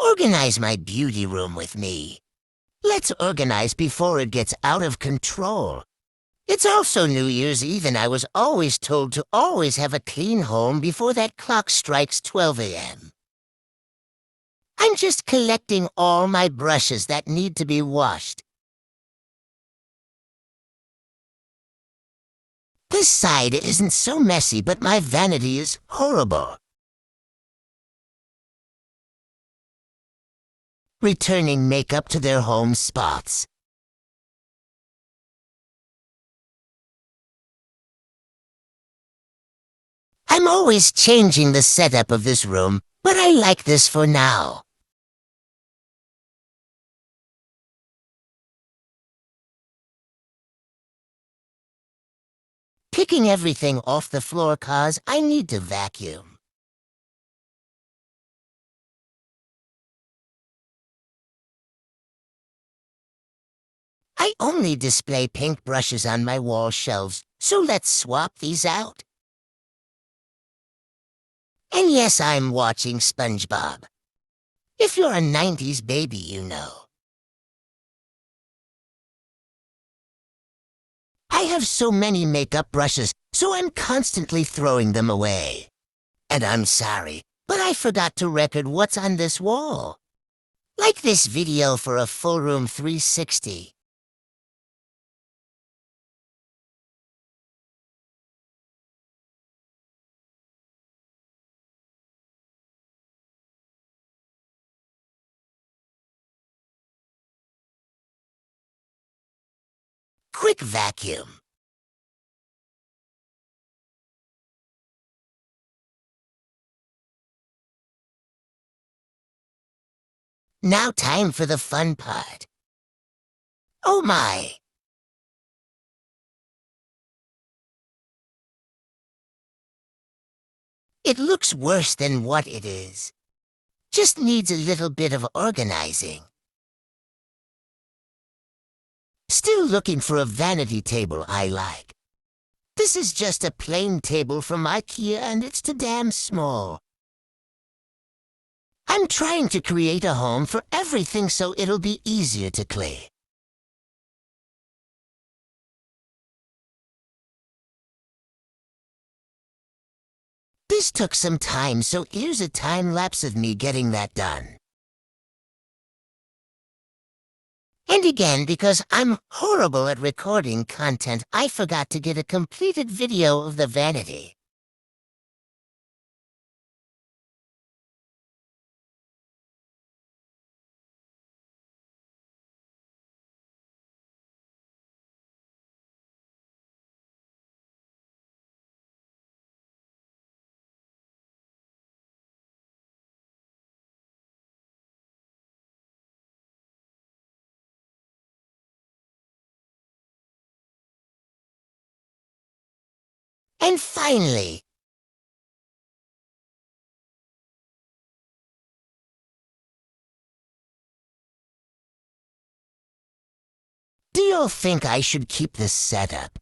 Organize my beauty room with me. Let's organize before it gets out of control. It's also New Year's Eve, and I was always told to always have a clean home before that clock strikes 12 a.m. I'm just collecting all my brushes that need to be washed. This side isn't so messy, but my vanity is horrible. Returning makeup to their home spots. I'm always changing the setup of this room, but I like this for now. Picking everything off the floor cause I need to vacuum. I only display pink brushes on my wall shelves, so let's swap these out. And yes, I'm watching SpongeBob. If you're a 90s baby, you know. I have so many makeup brushes, so I'm constantly throwing them away. And I'm sorry, but I forgot to record what's on this wall. Like this video for a full room 360. Quick vacuum. Now time for the fun part. Oh my! It looks worse than what it is. Just needs a little bit of organizing. Still looking for a vanity table I like. This is just a plain table from IKEA and it's too damn small. I'm trying to create a home for everything so it'll be easier to clean. This took some time, so here's a time lapse of me getting that done. And again, because I'm horrible at recording content, I forgot to get a completed video of the vanity. And finally, do you think I should keep this setup?